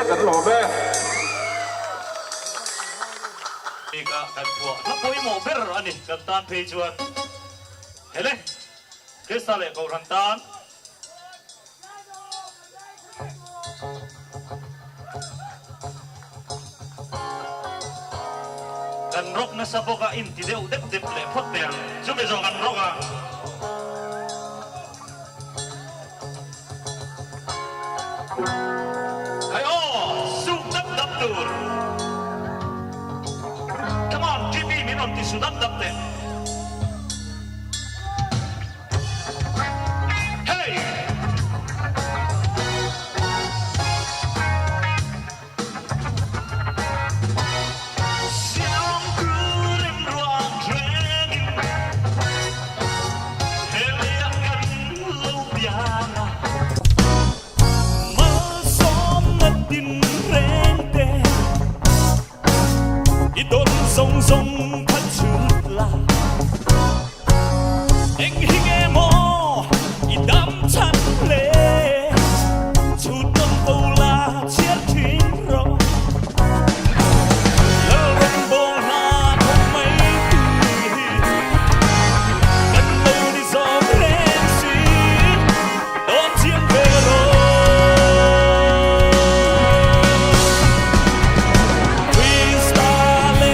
กันหล่อแม่นี่ก็กันพวกนักมวยหมู่เบอร์อันนี้กันตานเพจวนเห็นไหมคริสตัลเล่ของรันตานกันรกนะสับกะอินที่เดียวเด็บเลยพดเดียงจุดไปจองกันรกอ่ะCome on, give me minuti su datte. Hey! Siamo ancora in ruang training. E le akan lubiana. Masom na dinrente. Idon song song khát chữ là anh hình em mò idam chăn lệ chút đông bầu là chiết thiên rồi lỡ rừng bồ na không mấy tùy gần lâu đi gió lên xí đón chiếc về rồi Hãy subscribe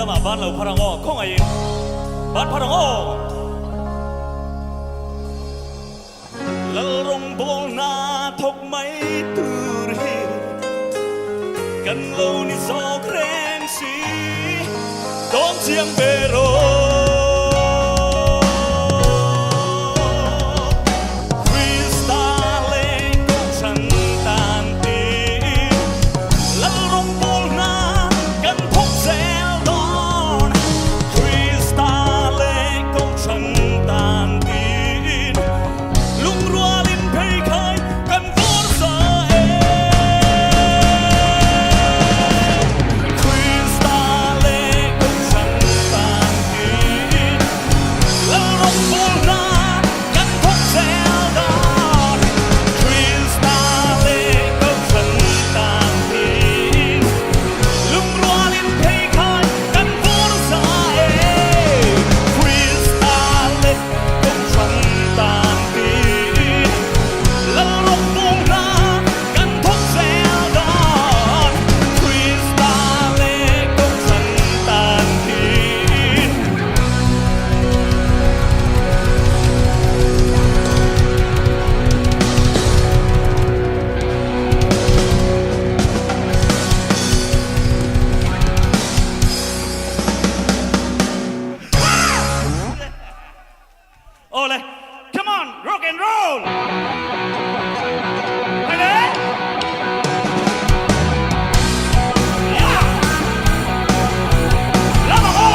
แล้วมาบ้านเราพลังอ้อข้องไอ้บ้านพลังอ้อแล้วลงโบนาทกไม่ตูรีกันโลนิโซเครนสีโดนเชียงเบโรโอ้เลย come on rock and roll ไปเลยแล้วมาโอ้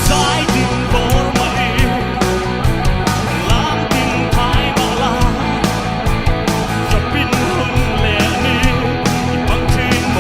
สายดินโบนมาดีล้างดินท้ายมาลาจะบินหุ่นเล่นี่บางทีโม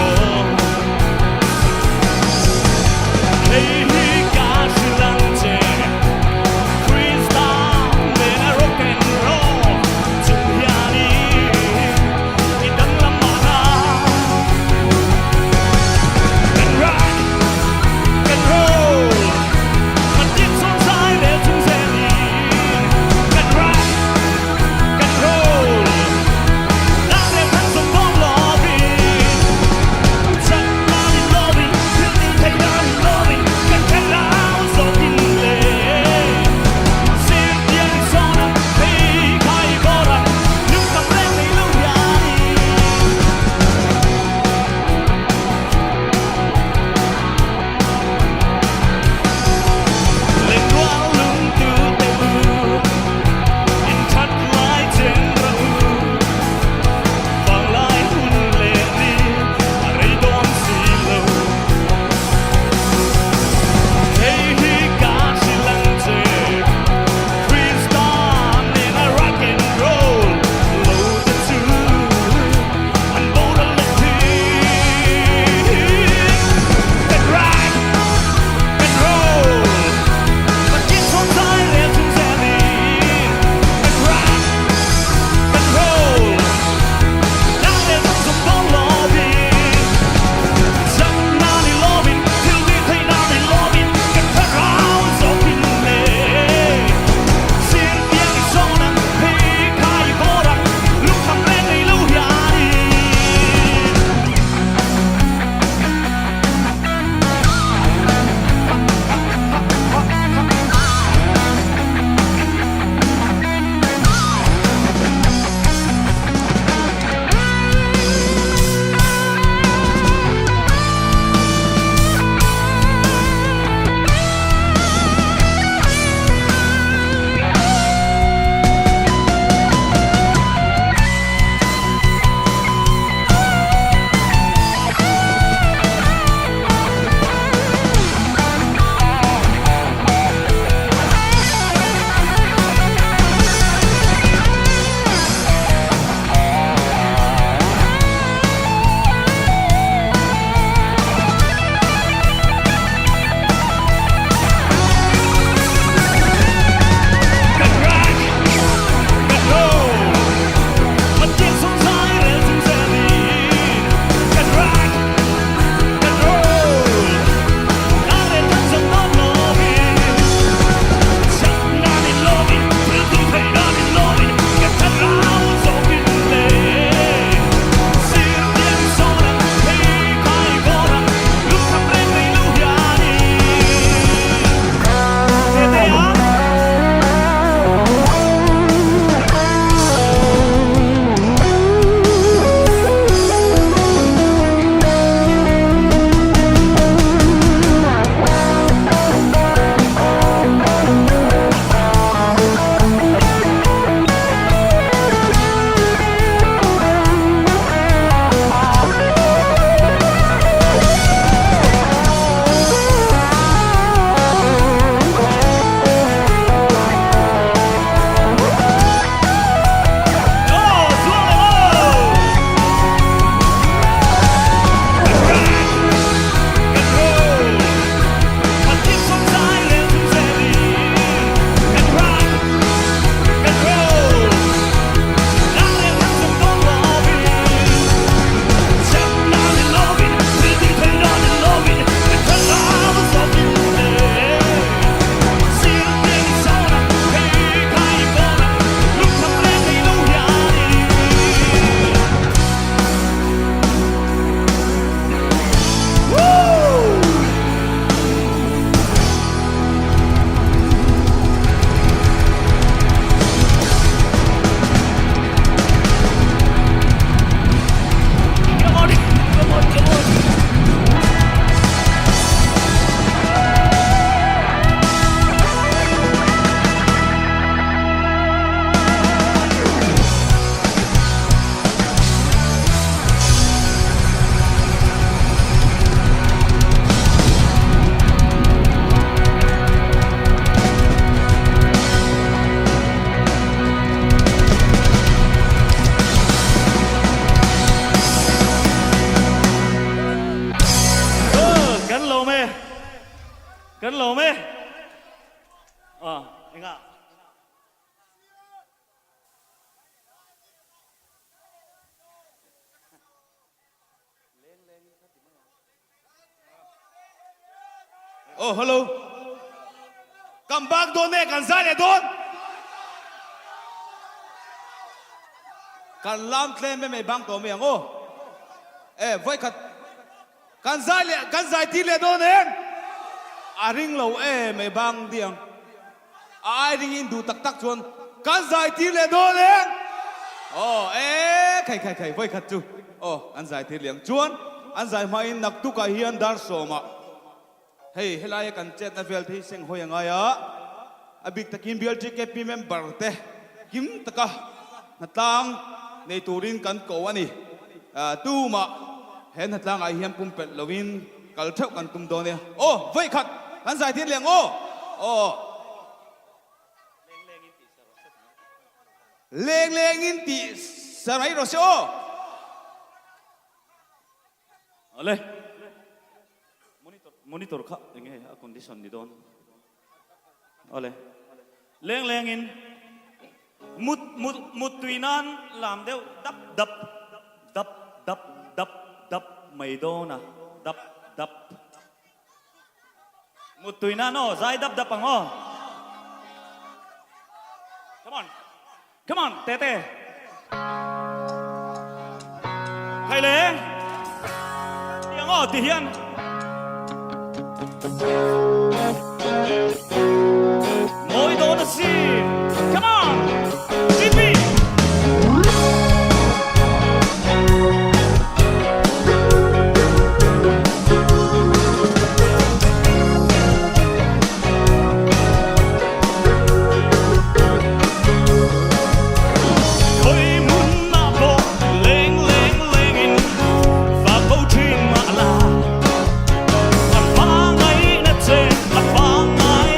กันหล่อไหมเองอ่ะโอ้ฮัลโหลกำบังโดนเนี่ยกันซ้ายเนี่ยโดนกันล้ำเทลมไม่บังตัวเมียงโอ้ไว้ขัดกันซ้ายเนี่ยกันซ้ายที่เลยโดนเองอาริงเราไม่บังเดียงอาริงอินดูตักชวนกันซ้ายที่เลยโดนเองโอ้ใครไว้ขัดจูโอ้อันซ้ายที่เลี้ยงชวนอันซ้ายมาอินนักตุกะเฮียนดาร์โซมาเฮ้ยเฮลายกันเจ็ดนาเวลที่เซ็งหอยงไงอบิกตะกินเบลจีเก็บปีเมมเบอร์เตกิมตะกะนัดตังในตูรินกันโกวนี่ตู้มาเห็นนัดตังไอเฮียมปุ่มเป็ดลวินกัลเทกันตุ่มโดนเนี่ยโอ้ไว้ขัดกันใส่ที่เลี้ยงโอ้เลงอินติสไลด์โรโซเอาเลยมอนิเตอร์ค่ะยังไงคอนดิชันนี่โดนเอาเลยเลงอินมุดตุยนั้นลามเดียวดับไม่โดนนะดับมุดตุยนั้นใจดับปังcome on เต้ใครเลยยังตีเฮียนMoi dona si Come on Give me Khơi muốn nạ bộ Lên in Và câu chuyện mà là Anh phá ngay nét trên Anh phá ngay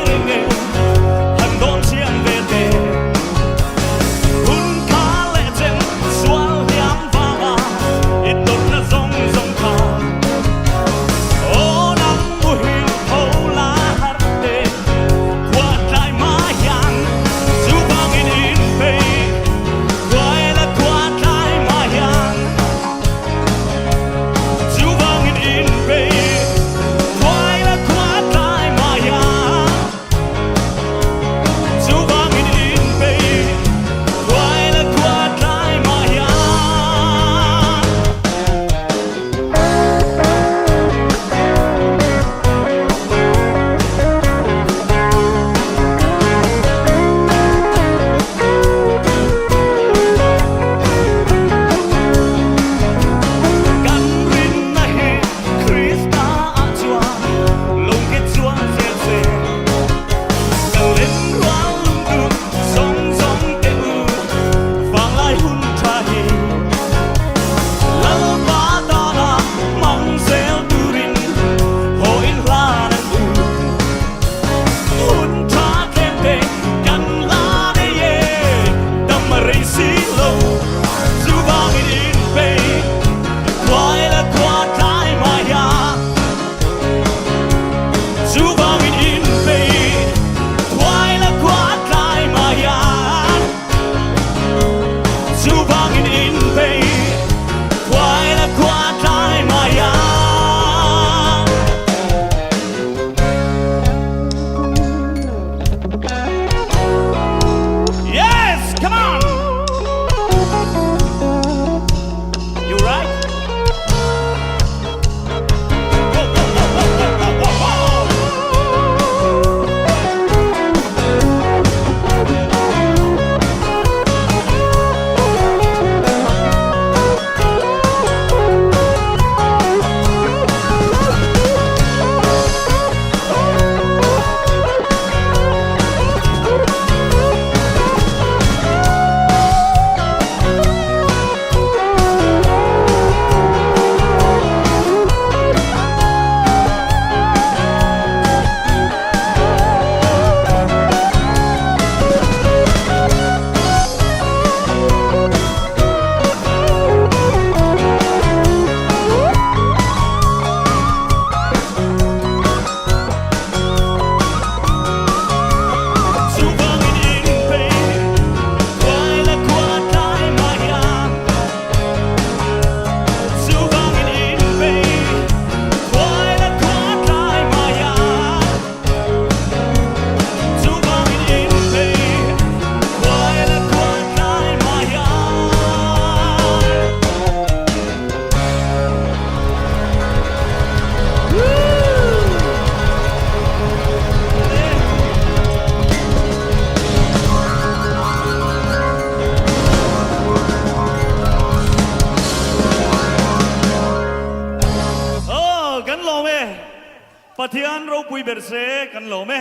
ปะเทียนเราปุยเบรเซกันโหลแม่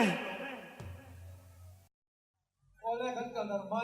โอ้เล่กันกันอะไร